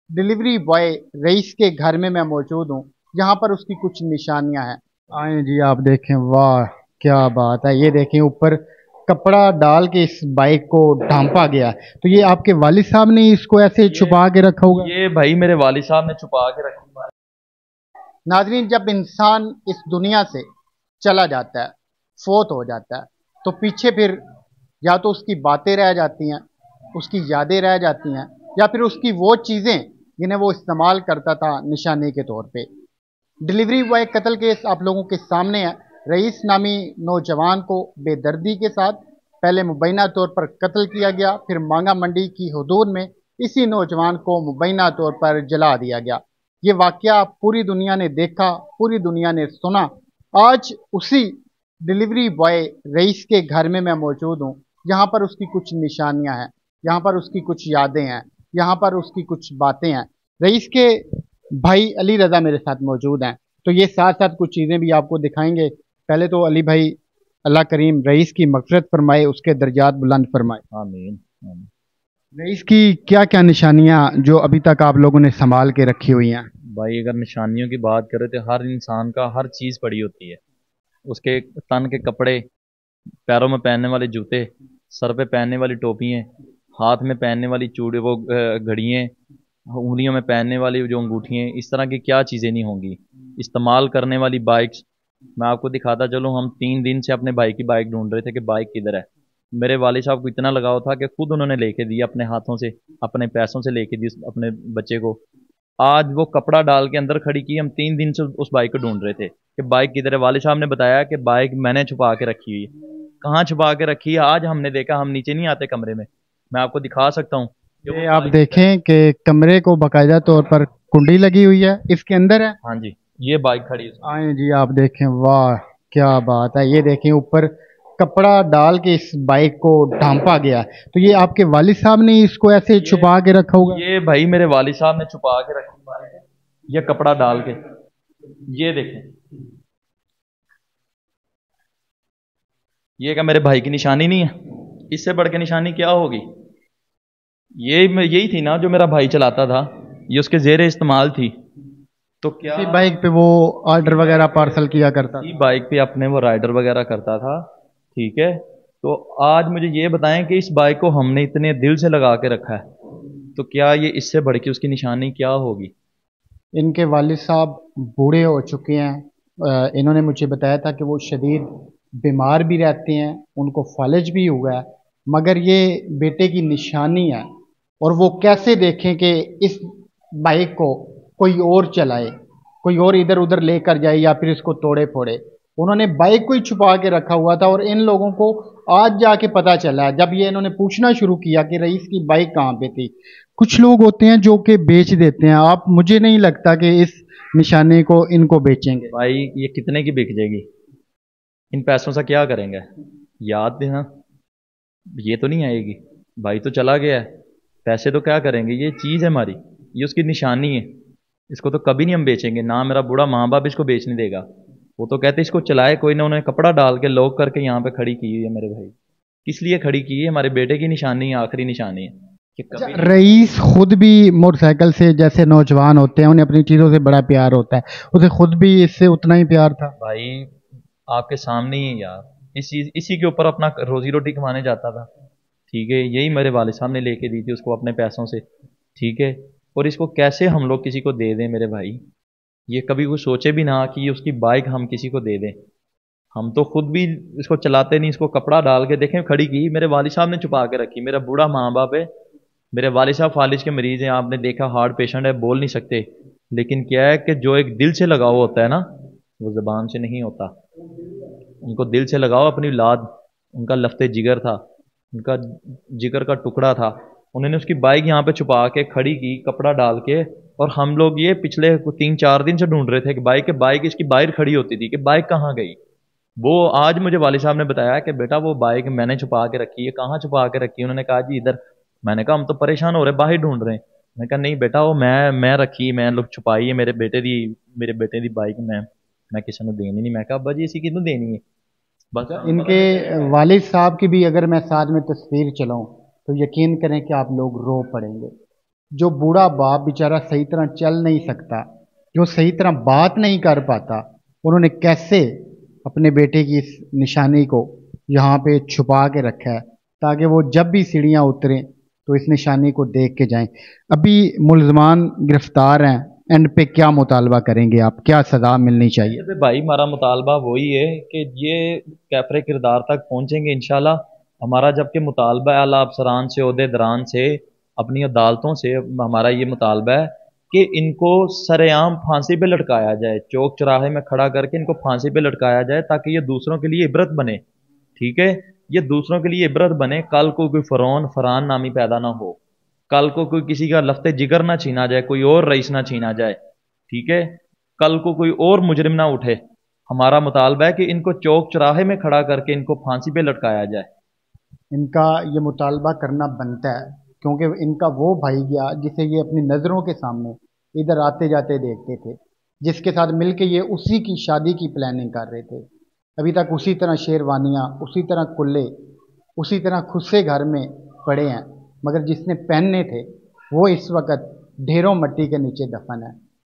Delivery boy rice के घर में मैं मौजूद हूँ। यहाँ पर उसकी कुछ निशानियां हैं। आए जी, आप देखें, वाह क्या बात है। ये देखें, ऊपर कपड़ा डाल के इस बाइक को ढांपा गया है। तो ये आपके वालिद साहब ने इसको ऐसे ये छुपा के रखा होगा। ये भाई मेरे वालिद साहब ने छुपा के रखी है। नाजरीन, जब इंसान इस दुनिया से चला जाता है, फोत हो जाता है, तो पीछे फिर या तो उसकी बातें रह जाती हैं, उसकी यादें रह जाती हैं, या फिर उसकी वो चीज़ें जिन्हें वो इस्तेमाल करता था निशानी के तौर पे। डिलीवरी बॉय कत्ल केस आप लोगों के सामने है। रईस नामी नौजवान को बेदर्दी के साथ पहले मुबैना तौर पर कत्ल किया गया, फिर मांगा मंडी की हदूद में इसी नौजवान को मुबैना तौर पर जला दिया गया। ये वाकया पूरी दुनिया ने देखा, पूरी दुनिया ने सुना। आज उसी डिलीवरी बॉय रईस के घर में मैं मौजूद हूँ। यहाँ पर उसकी कुछ निशानियां हैं, यहाँ पर उसकी कुछ यादें हैं, यहाँ पर उसकी कुछ बातें हैं। रईस के भाई अली रज़ा मेरे साथ मौजूद हैं, तो ये साथ साथ कुछ चीज़ें भी आपको दिखाएंगे। पहले तो अली भाई, अल्लाह करीम रईस की मग़फ़िरत फरमाए, उसके दर्जात बुलंद फरमाए। आमीन आमीन। रईस की क्या क्या निशानियां जो अभी तक आप लोगों ने संभाल के रखी हुई हैं? भाई अगर निशानियों की बात करें तो हर इंसान का हर चीज़ पड़ी होती है। उसके तन के कपड़े, पैरों में पहनने वाले जूते, सर पे पहनने वाली टोपियाँ, हाथ में पहनने वाली चूड़ी, वो घड़ियाँ, उंगलियों में पहनने वाली जो अंगूठियाँ, इस तरह की क्या चीज़ें नहीं होंगी। इस्तेमाल करने वाली बाइक्स, मैं आपको दिखाता चलूँ, हम 3 दिन से अपने भाई की बाइक ढूंढ रहे थे कि बाइक किधर है। मेरे वालिद साहब को इतना लगाव था कि खुद उन्होंने लेके दी, अपने हाथों से, अपने पैसों से लेके दी अपने बच्चे को। आज वो कपड़ा डाल के अंदर खड़ी की, हम 3 दिन से उस बाइक को ढूंढ रहे थे कि बाइक किधर है। वालिद साहब ने बताया कि बाइक मैंने छुपा के रखी हुई है। कहाँ छुपा के रखी है? आज हमने देखा, हम नीचे नहीं आते कमरे में, मैं आपको दिखा सकता हूँ कि वो ये आप बाइक किधर है। देखें कि कमरे को बाकायदा तौर पर कुंडी लगी हुई है, इसके अंदर है। हाँ जी, ये बाइक खड़ी है उसमें। आए जी, आप देखें, वाह क्या बात है। ये देखें, ऊपर कपड़ा डाल के इस बाइक को ढांपा गया है। तो ये आपके वालिद साहब ने इसको ऐसे ये छुपा के रखा होगा। ये भाई मेरे वालिद साहब ने छुपा के रखी बाइक है, ये कपड़ा डाल के। ये देखें, ये क्या मेरे भाई की निशानी नहीं है? इससे बढ़ के निशानी क्या होगी? यही थी ना जो मेरा भाई चलाता था, ये उसके जेर इस्तेमाल थी। तो क्या इसी बाइक पे वो ऑर्डर वगैरह पार्सल किया करता इसी था। बाइक पे अपने वो राइडर वगैरह करता था? ठीक है, तो आज मुझे ये बताएं कि इस बाइक को हमने इतने दिल से लगा के रखा है, तो क्या ये इससे बढ़ के उसकी निशानी क्या होगी? इनके वालिद साहब बूढ़े हो चुके हैं। इन्होंने मुझे बताया था कि वो शदीद बीमार भी रहते हैं, उनको फालिज भी हुआ है, मगर ये बेटे की निशानी है। और वो कैसे देखें कि इस बाइक को कोई और चलाए, कोई और इधर उधर लेकर जाए या फिर इसको तोड़े फोड़े। उन्होंने बाइक को ही छुपा के रखा हुआ था, और इन लोगों को आज जाके पता चला जब ये इन्होंने पूछना शुरू किया कि रईस की बाइक कहाँ पे थी। कुछ लोग होते हैं जो कि बेच देते हैं, आप, मुझे नहीं लगता कि इस निशाने को इनको बेचेंगे। भाई ये कितने की बिक जाएगी? इन पैसों से क्या करेंगे? याद देना, ये तो नहीं आएगी। भाई तो चला गया है, पैसे तो क्या करेंगे? ये चीज़ है हमारी, ये उसकी निशानी है, इसको तो कभी नहीं हम बेचेंगे ना। मेरा बूढ़ा माँ बाप इसको बेचने देगा। वो तो कहते इसको चलाए कोई ना, उन्होंने कपड़ा डाल के लॉक करके यहाँ पे खड़ी की हुई है मेरे भाई। किस लिए खड़ी की है? हमारे बेटे की निशानी है, आखिरी निशानी है कि अच्छा, कभी नहीं। रईस खुद भी मोटरसाइकिल से, जैसे नौजवान होते हैं उन्हें अपनी चीज़ों से बड़ा प्यार होता है, उसे खुद भी इससे उतना ही प्यार था। भाई आपके सामने ही है यार, इसी के ऊपर अपना रोजी रोटी कमाने जाता था। ठीक है, यही मेरे वालिद साहब ने लेके दी थी उसको अपने पैसों से। ठीक है, और इसको कैसे हम लोग किसी को दे दें मेरे भाई? ये कभी वो सोचे भी ना कि ये उसकी बाइक हम किसी को दे दें। हम तो खुद भी इसको चलाते नहीं, इसको कपड़ा डाल के देखें खड़ी की, मेरे वालिद साहब ने छुपा के रखी। मेरा बूढ़ा माँ बाप है, मेरे वालिद साहब फालिज के मरीज हैं, आपने देखा, हार्ट पेशेंट है, बोल नहीं सकते। लेकिन क्या है कि जो एक दिल से लगाव होता है ना, वो ज़बान से नहीं होता। उनको दिल से लगाओ अपनी औलाद, उनका लफ्ते जिगर था, उनका जिगर का टुकड़ा था। उन्होंने उसकी बाइक यहाँ पे छुपा के खड़ी की, कपड़ा डाल के। और हम लोग ये पिछले 3-4 दिन से ढूंढ रहे थे कि बाइक इसकी बाहर खड़ी होती थी, कि बाइक कहाँ गई। वो आज मुझे वालिद साहब ने बताया कि बेटा वो बाइक मैंने छुपा के रखी है। कहाँ छुपा के रखी है? उन्होंने कहा जी इधर। मैंने कहा हम तो परेशान हो रहे, बाहर ढूंढ रहे हैं। मैंने कहा नहीं बेटा, वो मैं रखी, मैं लोग छुपाई है, मेरे बेटे दी बाइक मैं किसी ने देनी नहीं। मैं कहा अब्बा जी इसी की तो देनी है। बस पता इनके नहीं क्या। वालिद साहब की भी अगर मैं साथ में तस्वीर चलाऊं तो यकीन करें कि आप लोग रो पड़ेंगे। जो बूढ़ा बाप बेचारा सही तरह चल नहीं सकता, जो सही तरह बात नहीं कर पाता, उन्होंने कैसे अपने बेटे की इस निशानी को यहाँ पे छुपा के रखा है ताकि वो जब भी सीढ़ियाँ उतरें तो इस निशानी को देख के जाएं। अभी मुलजमान गिरफ्तार हैं, एंड पे क्या मुतालबा करेंगे आप, क्या सज़ा मिलनी चाहिए? अबे भाई, हमारा मुतालबा वही है कि ये कैफरे किरदार तक पहुंचेंगे इंशाल्लाह। हमारा जबकि मुतालबा है आला अफसरान से, ओहदेदारान से, अपनी अदालतों से, हमारा ये मुतालबा है कि इनको सरेआम फांसी पे लटकाया जाए, चौक चौराहे में खड़ा करके इनको फांसी पे लटकाया जाए ताकि ये दूसरों के लिए इबरत बने। ठीक है, ये दूसरों के लिए इबरत बने, कल को कोई फरहान नामी पैदा ना हो, कल को कोई किसी का लफ्ते जिगर ना छीना जाए, कोई और रईस ना छीना जाए। ठीक है, कल को कोई और मुजरिम ना उठे। हमारा मुतालबा है कि इनको चौक चौराहे में खड़ा करके इनको फांसी पे लटकाया जाए। इनका ये मुतालबा करना बनता है क्योंकि इनका वो भाई गया जिसे ये अपनी नज़रों के सामने इधर आते जाते देखते थे, जिसके साथ मिलके ये उसी की शादी की प्लानिंग कर रहे थे। अभी तक उसी तरह शेरवानियाँ, उसी तरह कुल्ले, उसी तरह खुस्से घर में पड़े हैं, मगर जिसने पहनने थे वो इस वक्त ढेरों मट्टी के नीचे दफन है।